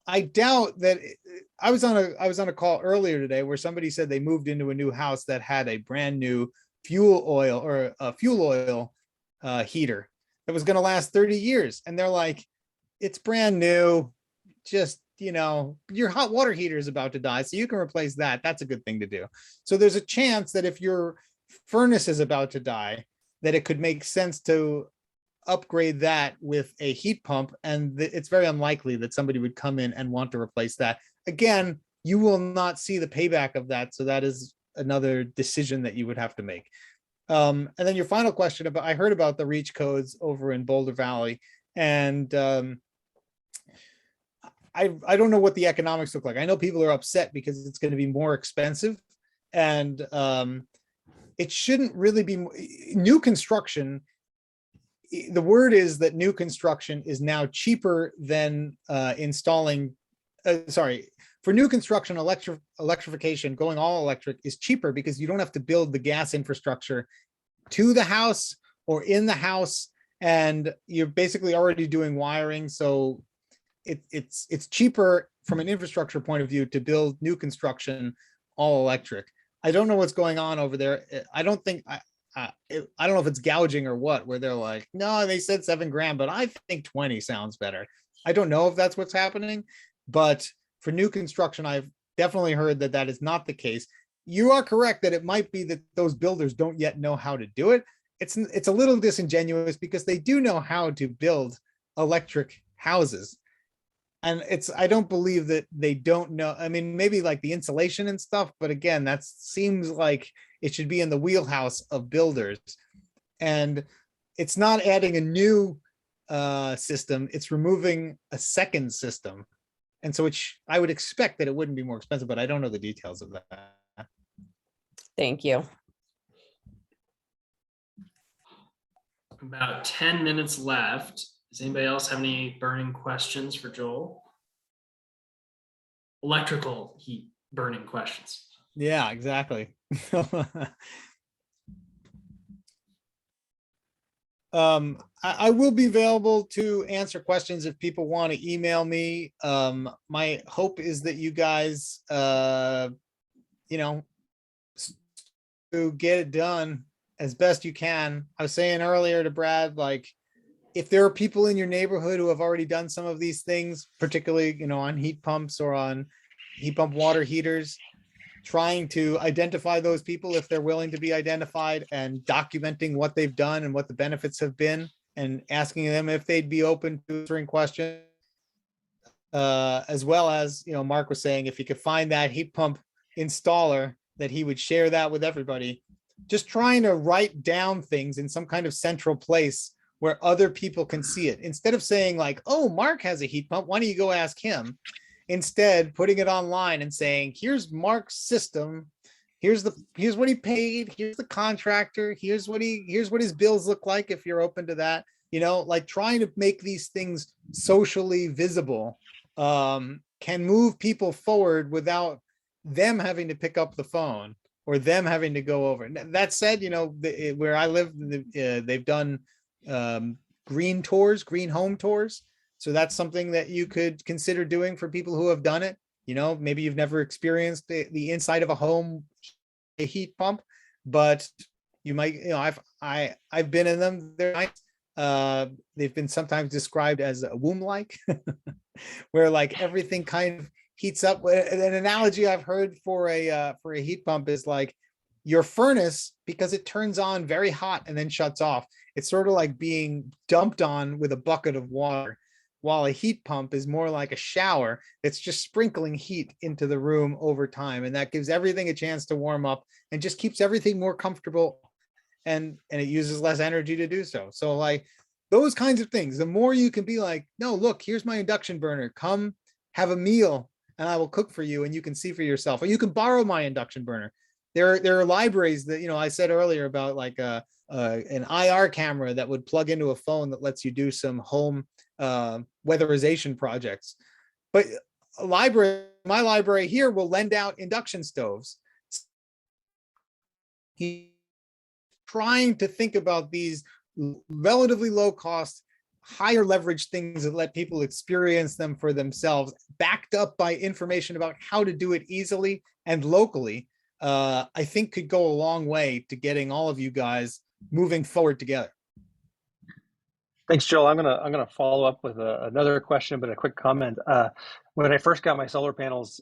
I doubt that I was on a call earlier today where somebody said they moved into a new house that had a brand new fuel oil heater that was going to last 30 years. And they're like, it's brand new. Just, your hot water heater is about to die, so you can replace that. That's a good thing to do. So there's a chance that if your furnace is about to die, that it could make sense to upgrade that with a heat pump, and it's very unlikely that somebody would come in and want to replace that. Again, you will not see the payback of that, so that is another decision that you would have to make. And then your final question about, I heard about the reach codes over in Boulder Valley, and I don't know what the economics look like. I know people are upset because it's going to be more expensive, and it shouldn't really be new construction. The word is that new construction is now cheaper than installing, for new construction, electrification, going all electric is cheaper because you don't have to build the gas infrastructure to the house or in the house, and you're basically already doing wiring. So it's cheaper from an infrastructure point of view to build new construction all electric. I don't know what's going on over there. I don't know if it's gouging or what, where they're like, no, they said $7,000, but I think 20 sounds better. I don't know if that's what's happening, but for new construction, I've definitely heard that that is not the case. You are correct that it might be that those builders don't yet know how to do it. It's a little disingenuous because they do know how to build electric houses. And I don't believe that they don't know. I mean, maybe like the insulation and stuff, but again, that seems like it should be in the wheelhouse of builders. And it's not adding a new system, it's removing a second system. And so I would expect that it wouldn't be more expensive, but I don't know the details of that. Thank you. About 10 minutes left. Does anybody else have any burning questions for Joel? Electrical heat burning questions. Yeah, exactly. I will be available to answer questions if people want to email me. My hope is that you guys, to get it done as best you can. I was saying earlier to Brad, like, if there are people in your neighborhood who have already done some of these things, particularly, on heat pumps or on heat pump water heaters, trying to identify those people if they're willing to be identified, and documenting what they've done and what the benefits have been, and asking them if they'd be open to answering questions. As well as, Mark was saying, if he could find that heat pump installer, that he would share that with everybody. Just trying to write down things in some kind of central place where other people can see it, instead of saying like, oh, Mark has a heat pump, why don't you go ask him? Instead, putting it online and saying, here's Mark's system, here's what he paid, here's the contractor, here's what his bills look like, if you're open to that. Like, trying to make these things socially visible can move people forward without them having to pick up the phone or them having to go over. That said, where I live, they've done green home tours. So that's something that you could consider doing for people who have done it. Maybe you've never experienced the inside of a home, a heat pump, but you might, I've been in them. They're nice. They've been sometimes described as a womb-like, where like everything kind of heats up. An analogy I've heard for a heat pump is like your furnace, because it turns on very hot and then shuts off. It's sort of like being dumped on with a bucket of water, while a heat pump is more like a shower. It's just sprinkling heat into the room over time, and that gives everything a chance to warm up and just keeps everything more comfortable, and it uses less energy to do so. So like those kinds of things, the more you can be like, no, look, here's my induction burner, come have a meal and I will cook for you and you can see for yourself, or you can borrow my induction burner. There are libraries that, I said earlier about like an IR camera that would plug into a phone that lets you do some home weatherization projects. But my library here will lend out induction stoves. trying to think about these relatively low cost, higher leverage things that let people experience them for themselves, backed up by information about how to do it easily and locally, I think could go a long way to getting all of you guys moving forward together. Thanks, Joel. I'm gonna follow up with another question, but a quick comment. When I first got my solar panels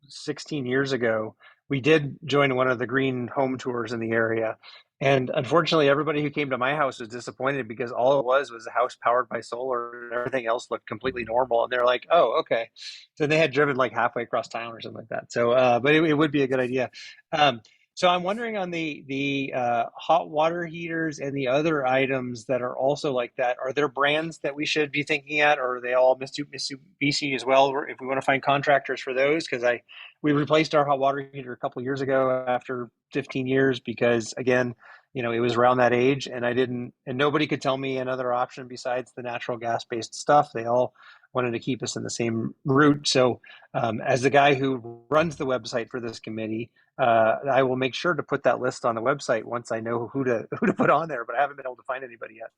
16 years ago, we did join one of the green home tours in the area. And unfortunately, everybody who came to my house was disappointed because all it was a house powered by solar and everything else looked completely normal. And they're like, oh, okay. So they had driven like halfway across town or something like that. So, but it would be a good idea. So I'm wondering on the hot water heaters and the other items that are also like that, are there brands that we should be thinking at, or are they all Mitsubishi as well, if we want to find contractors for those? Because we replaced our hot water heater a couple of years ago after 15 years because, again, it was around that age, and nobody could tell me another option besides the natural gas-based stuff. They all wanted to keep us in the same route. So as the guy who runs the website for this committee, I will make sure to put that list on the website once I know who to put on there, but I haven't been able to find anybody yet.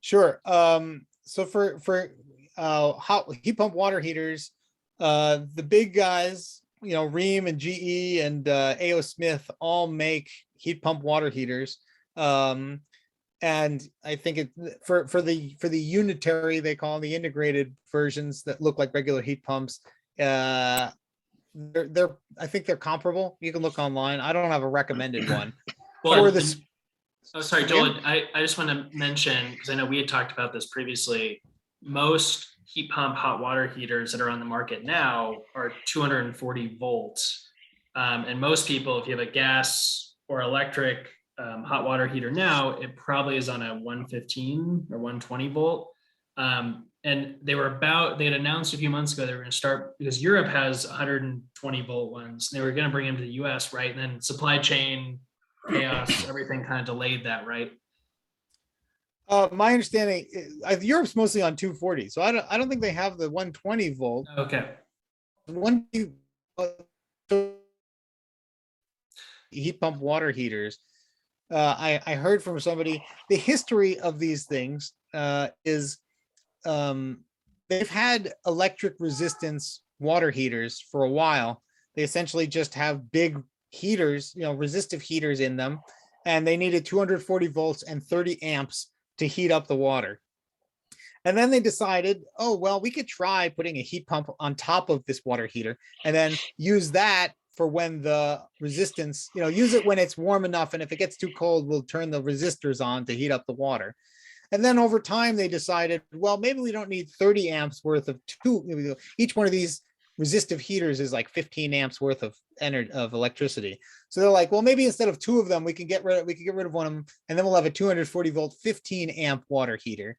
Sure. So for hot heat pump water heaters, the big guys, Rheem and GE and A.O. Smith all make heat pump water heaters. And I think for the unitary, they call them the integrated versions that look like regular heat pumps. I think they're comparable. You can look online. I don't have a recommended one. Well, for this. Oh, sorry, Joel. I just want to mention, because I know we had talked about this previously, most heat pump hot water heaters that are on the market now are 240 volts. And most people, if you have a gas or electric hot water heater now, it probably is on a 115 or 120 volt. And they had announced a few months ago they were going to start, because Europe has 120 volt ones. They were going to bring them to the US, right? And then supply chain chaos, everything kind of delayed that, right? My understanding, Europe's mostly on 240, so I don't think they have the 120 volt. Okay. Heat pump water heaters. I heard from somebody, the history of these things is they've had electric resistance water heaters for a while. They essentially just have big heaters, resistive heaters in them, and they needed 240 volts and 30 amps to heat up the water. And then they decided, oh, well, we could try putting a heat pump on top of this water heater and then use that for when the resistance, use it when it's warm enough. And if it gets too cold, we'll turn the resistors on to heat up the water. And then over time, they decided, well, maybe we don't need 30 amps worth of each one of these resistive heaters is like 15 amps worth of energy of electricity. So they're like, well, maybe instead of two of them, we can get rid of one of them, and then we'll have a 240 volt, 15 amp water heater.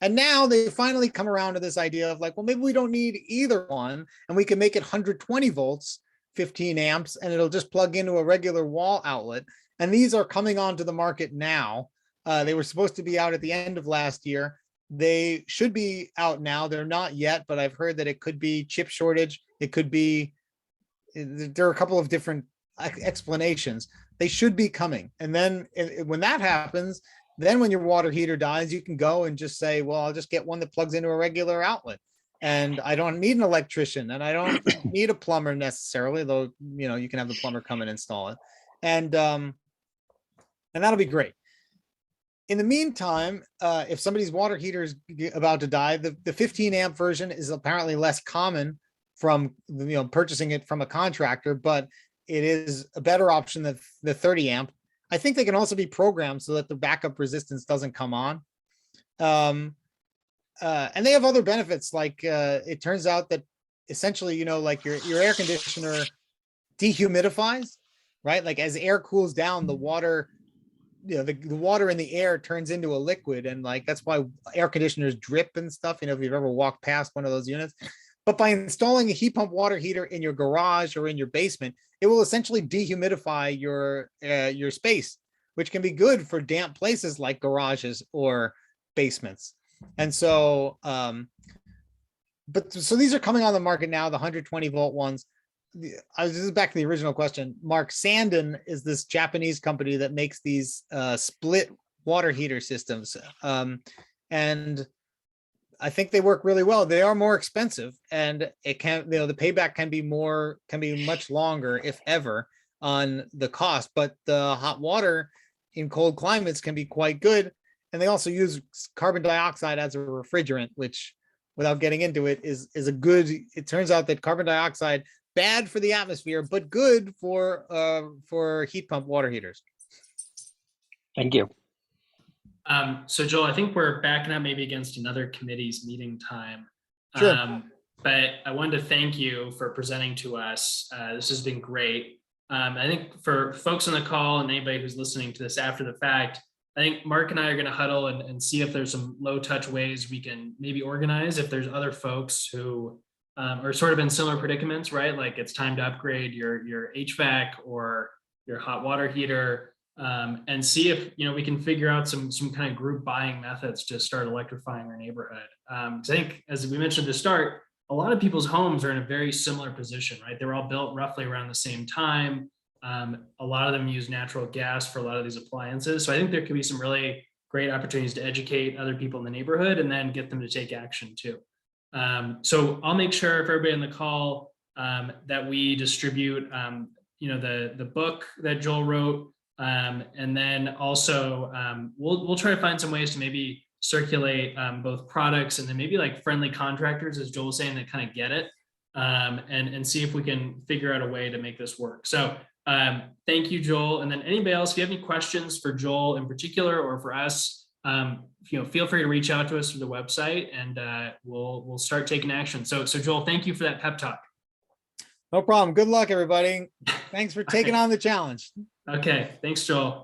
And now they finally come around to this idea of like, well, maybe we don't need either one, and we can make it 120 volts, 15 amps, and it'll just plug into a regular wall outlet. And these are coming onto the market now. They were supposed to be out at the end of last year. They should be out now. They're not yet, but I've heard that it could be chip shortage. It could be, there are a couple of different explanations. They should be coming. And then when that happens, then when your water heater dies, you can go and just say, well, I'll just get one that plugs into a regular outlet. And I don't need an electrician, and I don't need a plumber necessarily, though, you can have the plumber come and install it. And that'll be great. In the meantime, if somebody's water heater is about to die, the 15 amp version is apparently less common from purchasing it from a contractor, but it is a better option than the 30 amp. I think they can also be programmed so that the backup resistance doesn't come on. And they have other benefits, like it turns out that essentially, like your air conditioner dehumidifies, right? Like as air cools down, the water, the water in the air turns into a liquid, and like that's why air conditioners drip and stuff, if you've ever walked past one of those units. But by installing a heat pump water heater in your garage or in your basement, it will essentially dehumidify your space, which can be good for damp places like garages or basements. And so so these are coming on the market now, the 120 volt ones. this is back to the original question. Mark, Sanden is this Japanese company that makes these split water heater systems. And I think they work really well. They are more expensive, and it can, the payback can be much longer, if ever, on the cost. But the hot water in cold climates can be quite good. And they also use carbon dioxide as a refrigerant, which, without getting into it, is a good. It turns out that carbon dioxide, bad for the atmosphere, but good for heat pump water heaters. Thank you. So Joel, I think we're backing up maybe against another committee's meeting time. Sure. But I wanted to thank you for presenting to us. This has been great. I think for folks on the call and anybody who's listening to this after the fact, I think Mark and I are going to huddle and see if there's some low touch ways we can maybe organize if there's other folks who are sort of in similar predicaments, right? Like it's time to upgrade your HVAC or your hot water heater. And see if we can figure out some kind of group buying methods to start electrifying our neighborhood. I think, as we mentioned at the start, a lot of people's homes are in a very similar position, right? They were all built roughly around the same time. A lot of them use natural gas for a lot of these appliances. So I think there could be some really great opportunities to educate other people in the neighborhood and then get them to take action too. So I'll make sure for everybody on the call that we distribute, the book that Joel wrote. And then also we'll try to find some ways to maybe circulate both products and then maybe like friendly contractors, as Joel was saying, that kind of get it, and see if we can figure out a way to make this work. So thank you, Joel. And then anybody else, if you have any questions for Joel in particular or for us, feel free to reach out to us through the website and we'll start taking action. So Joel, thank you for that pep talk. No problem. Good luck, everybody. Thanks for taking on the challenge. Okay, thanks, Joel.